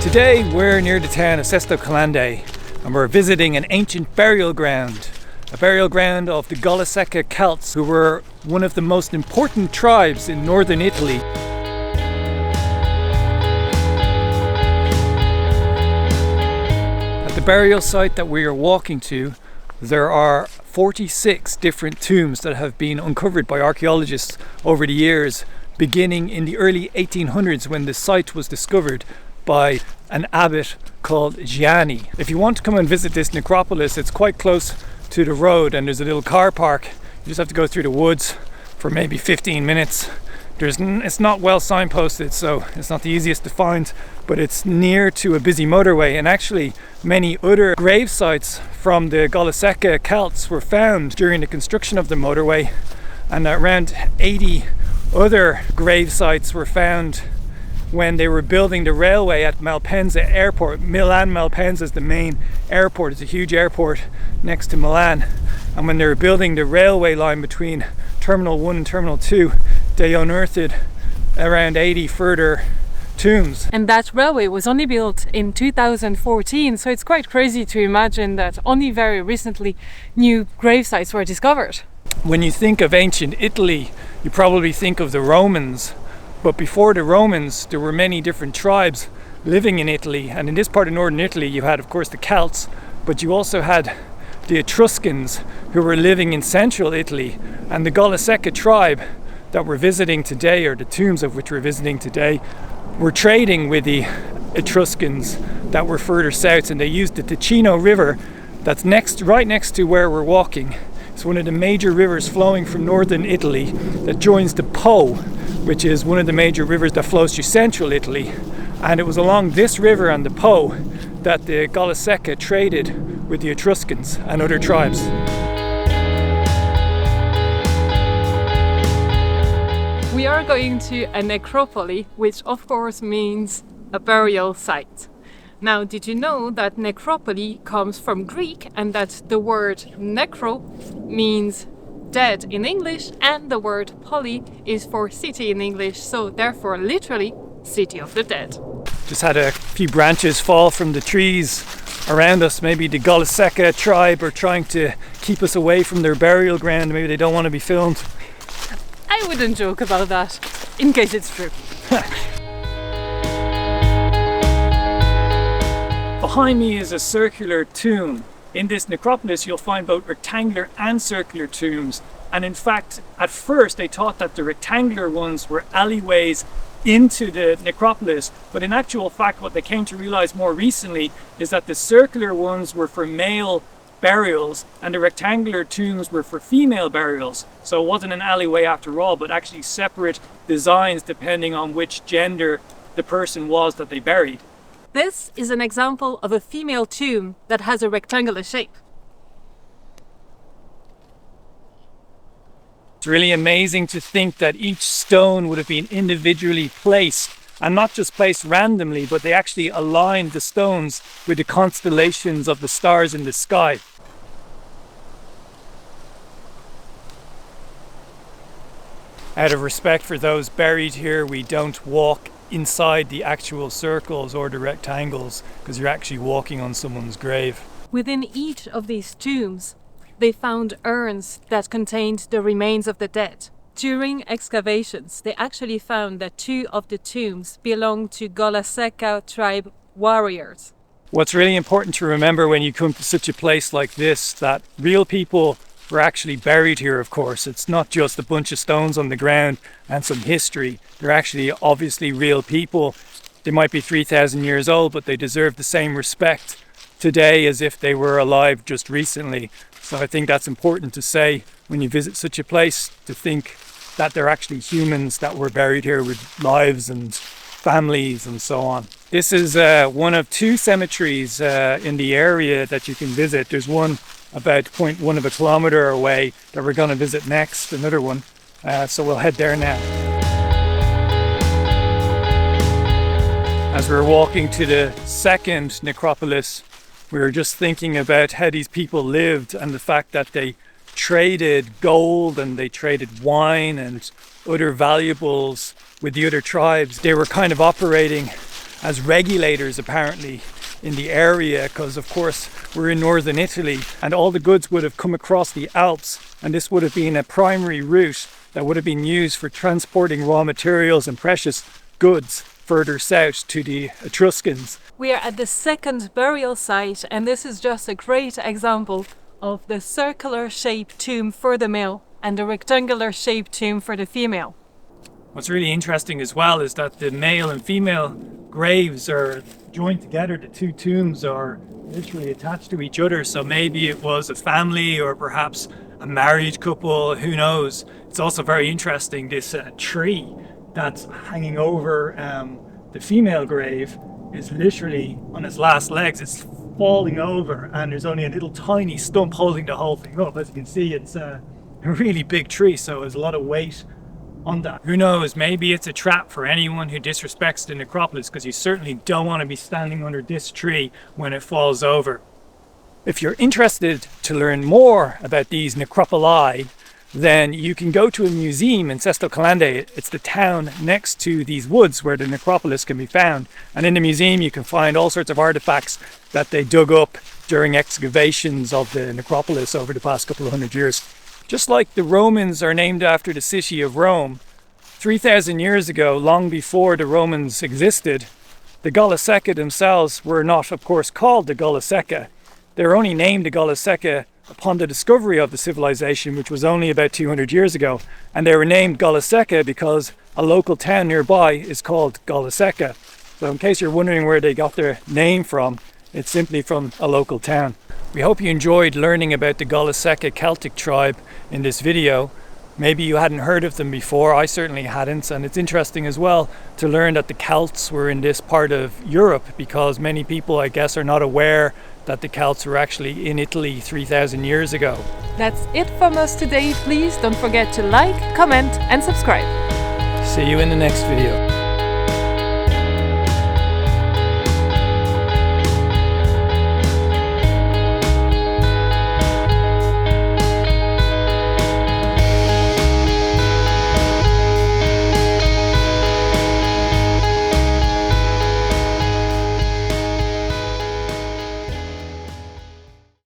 Today we're near the town of Sesto Calende and we're visiting an ancient burial ground. A burial ground of the Golasecca Celts, who were one of the most important tribes in northern Italy. At the burial site that we are walking to, there are 46 different tombs that have been uncovered by archaeologists over the years, beginning in the early 1800s when the site was discovered by an abbot called Gianni. If you want to come and visit this necropolis, it's quite close to the road and there's a little car park. You just have to go through the woods for maybe 15 minutes. It's not well signposted, so it's not the easiest to find, but it's near to a busy motorway, and actually many other grave sites from the Golasecca Celts were found during the construction of the motorway, and around 80 other grave sites were found when they were building the railway at Malpensa airport. Milan Malpensa is the main airport. It's a huge airport next to Milan, and when they were building the railway line between Terminal 1 and Terminal 2, they unearthed around 80 further tombs. And that railway was only built in 2014, so it's quite crazy to imagine that only very recently new grave sites were discovered. When you think of ancient Italy, you probably think of the Romans, but before the Romans there were many different tribes living in Italy, and in this part of northern Italy you had of course the Celts, but you also had the Etruscans who were living in central Italy, and the Golasecca tribe that we're visiting today, or the tombs of which we're visiting today, were trading with the Etruscans that were further south, and they used the Ticino River that's right next to where we're walking. It's one of the major rivers flowing from northern Italy that joins the Po, which is one of the major rivers that flows through central Italy, and it was along this river and the Po that the Golasecca traded with the Etruscans and other tribes. We are going to a necropoli, which of course means a burial site. Now, did you know that necropoli comes from Greek and that the word necro means dead in English and the word poly is for city in English, so therefore literally city of the dead. Just had a few branches fall from the trees around us. Maybe the Golasecca tribe are trying to keep us away from their burial ground. Maybe they don't want to be filmed. I wouldn't joke about that, in case it's true. Behind me is a circular tomb. In this necropolis you'll find both rectangular and circular tombs, and in fact at first they thought that the rectangular ones were alleyways into the necropolis, but in actual fact what they came to realize more recently is that the circular ones were for male burials and the rectangular tombs were for female burials. So it wasn't an alleyway after all, but actually separate designs depending on which gender the person was that they buried. This is an example of a female tomb that has a rectangular shape. It's really amazing to think that each stone would have been individually placed, and not just placed randomly, but they actually aligned the stones with the constellations of the stars in the sky. Out of respect for those buried here, we don't walk inside the actual circles or the rectangles, because you're actually walking on someone's grave. Within each of these tombs, they found urns that contained the remains of the dead. During excavations, they actually found that 2 of the tombs belonged to Golasecca tribe warriors. What's really important to remember when you come to such a place like this, that real people were actually buried here, of course. It's not just a bunch of stones on the ground and some history. They're actually obviously real people. They might be 3,000 years old, but they deserve the same respect today as if they were alive just recently. So I think that's important to say when you visit such a place, to think that they're actually humans that were buried here with lives and families and so on. This is one of 2 cemeteries in the area that you can visit. There's one about 0.1 of a kilometer away that we're going to visit next, another one. So we'll head there now. As we're walking to the second necropolis, we were just thinking about how these people lived and the fact that they traded gold and they traded wine and other valuables with the other tribes. They were kind of operating as regulators apparently in the area, because of course we're in northern Italy and all the goods would have come across the Alps, and this would have been a primary route that would have been used for transporting raw materials and precious goods further south to the Etruscans. We are at the second burial site, and this is just a great example of the circular shaped tomb for the male and the rectangular shaped tomb for the female. What's really interesting as well is that the male and female graves are joined together. The two tombs are literally attached to each other, so maybe it was a family or perhaps a married couple, who knows. It's also very interesting, this tree that's hanging over the female grave is literally on its last legs. It's falling over and there's only a little tiny stump holding the whole thing up. As you can see, it's a really big tree, so there's a lot of weight on that. Who knows, maybe it's a trap for anyone who disrespects the necropolis, because you certainly don't want to be standing under this tree when it falls over. If you're interested to learn more about these necropoli, then you can go to a museum in Sesto Calende. It's the town next to these woods where the necropolis can be found. And in the museum you can find all sorts of artifacts that they dug up during excavations of the necropolis over the past couple of hundred years. Just like the Romans are named after the city of Rome, 3,000 years ago, long before the Romans existed, the Golasecca themselves were not, of course, called the Golasecca. They were only named the Golasecca upon the discovery of the civilization, which was only about 200 years ago. And they were named Golasecca because a local town nearby is called Golasecca. So in case you're wondering where they got their name from, it's simply from a local town. We hope you enjoyed learning about the Golasecca Celtic tribe in this video. Maybe you hadn't heard of them before, I certainly hadn't, and it's interesting as well to learn that the Celts were in this part of Europe, because many people, I guess, are not aware that the Celts were actually in Italy 3,000 years ago. That's it from us today. Please don't forget to like, comment and subscribe. See you in the next video.